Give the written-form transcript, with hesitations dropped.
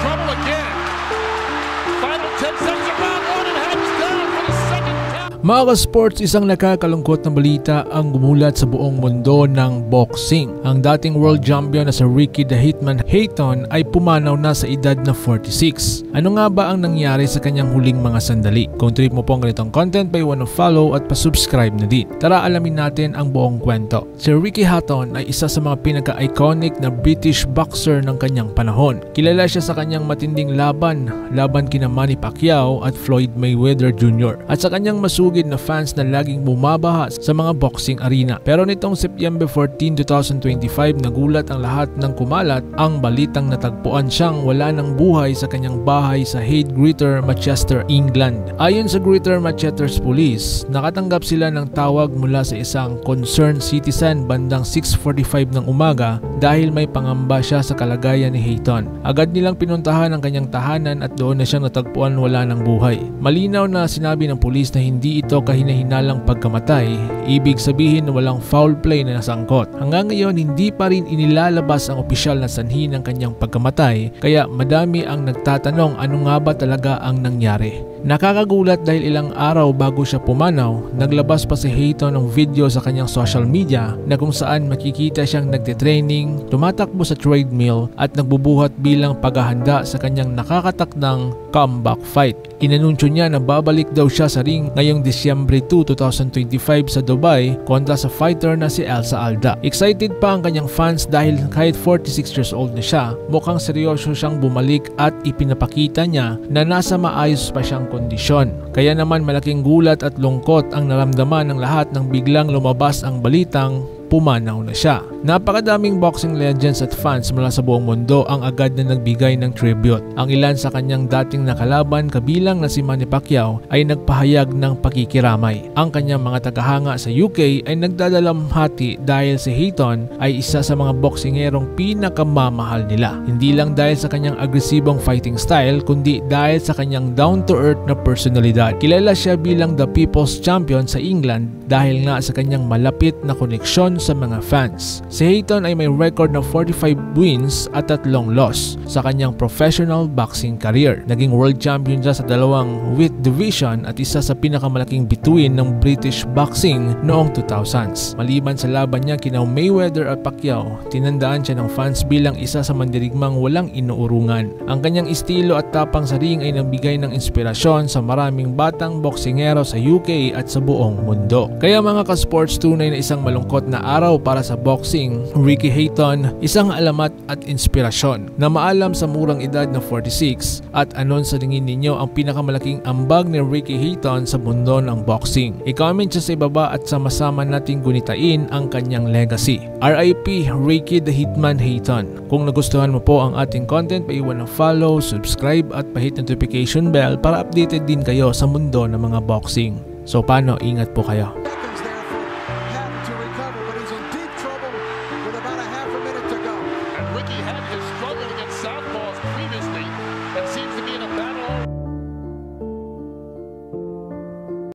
trouble again. Final 10 seconds of round one and hands down for the second count. Mga sports, isang nakakalungkot na balita ang gumulat sa buong mundo ng boxing. Ang dating world champion na si Ricky the Hitman Hayton ay pumanaw na sa edad na 46. Ano nga ba ang nangyari sa kanyang huling mga sandali? Kung trip mo po ang ganitong content, pa-follow at pa-subscribe na din. Tara alamin natin ang buong kwento. Si Ricky Hatton ay isa sa mga pinaka-iconic na British boxer ng kanyang panahon. Kilala siya sa kanyang matinding laban kina Manny Pacquiao at Floyd Mayweather Jr. at sa kanyang masugid na fans na laging bumabaha sa mga boxing arena. Pero nitong September 14, 2025, nagulat ang lahat ng kumalat ang balitang natagpuan siyang wala ng buhay sa kanyang bahay sa Hyde, Greater Manchester, England. Ayon sa Greater Manchester Police, nakatanggap sila ng tawag mula sa isang concerned citizen bandang 6:45 ng umaga dahil may pangamba siya sa kalagayan ni Hayton. Agad nilang pinuntahan ang kanyang tahanan at doon na siyang natagpuan wala ng buhay. Malinaw na sinabi ng pulis na hindi ito kahina-hinalang pagkamatay, ibig sabihin na walang foul play na nasangkot. Hanggang ngayon, hindi pa rin inilalabas ang opisyal na sanhi ng kanyang pagkamatay, kaya madami ang nagtatanong ano nga ba talaga ang nangyari. Nakakagulat dahil ilang araw bago siya pumanaw, naglabas pa si Hayton ng video sa kanyang social media na kung saan makikita siyang nagtitraining, tumatakbo sa treadmill at nagbubuhat bilang paghahanda sa kanyang nakakatakdang comeback fight. Inanunsyo niya na babalik daw siya sa ring ngayong Disyembre 2, 2025 sa Dubai kontra sa fighter na si Elsa Alda. Excited pa ang kanyang fans dahil kahit 46 years old na siya, mukhang seryoso siyang bumalik at ipinapakita niya na nasa maayos pa siyang kondisyon. Kaya naman malaking gulat at lungkot ang naramdaman ng lahat nang biglang lumabas ang balitang pumanaw na siya. Napakadaming boxing legends at fans mula sa buong mundo ang agad na nagbigay ng tribute. Ang ilan sa kanyang dating nakalaban kabilang na si Manny Pacquiao ay nagpahayag ng pakikiramay. Ang kanyang mga tagahanga sa UK ay nagdadalamhati dahil si Hayton ay isa sa mga boksingerong pinakamamahal nila. Hindi lang dahil sa kanyang agresibong fighting style kundi dahil sa kanyang down-to-earth na personalidad. Kilala siya bilang the People's Champion sa England dahil nga sa kanyang malapit na koneksyon sa mga fans. Si Hayton ay may record na 45 wins at 3 loss sa kanyang professional boxing career. Naging world champion siya sa 2 weight division at isa sa pinakamalaking bituin ng British boxing noong 2000s. Maliban sa laban niya kina Mayweather at Pacquiao, tinandaan siya ng fans bilang isa sa mandirigmang walang inuurungan. Ang kanyang estilo at tapang sa ring ay nagbigay ng inspirasyon sa maraming batang boksingero sa UK at sa buong mundo. Kaya mga ka-sports, tunay na isang malungkot na araw para sa boxing. Ricky Hayton, isang alamat at inspirasyon na maalam sa murang edad na 46. At anon sa tingin ninyo ang pinakamalaking ambag ni Ricky Hayton sa mundo ng boxing? I-comment siya sa ibaba at sama-sama nating gunitain ang kanyang legacy. RIP Ricky the Hitman Hayton. Kung nagustuhan mo po ang ating content, paiwan ng follow, subscribe at pahit notification bell para updated din kayo sa mundo ng mga boxing. So paano, ingat po kayo.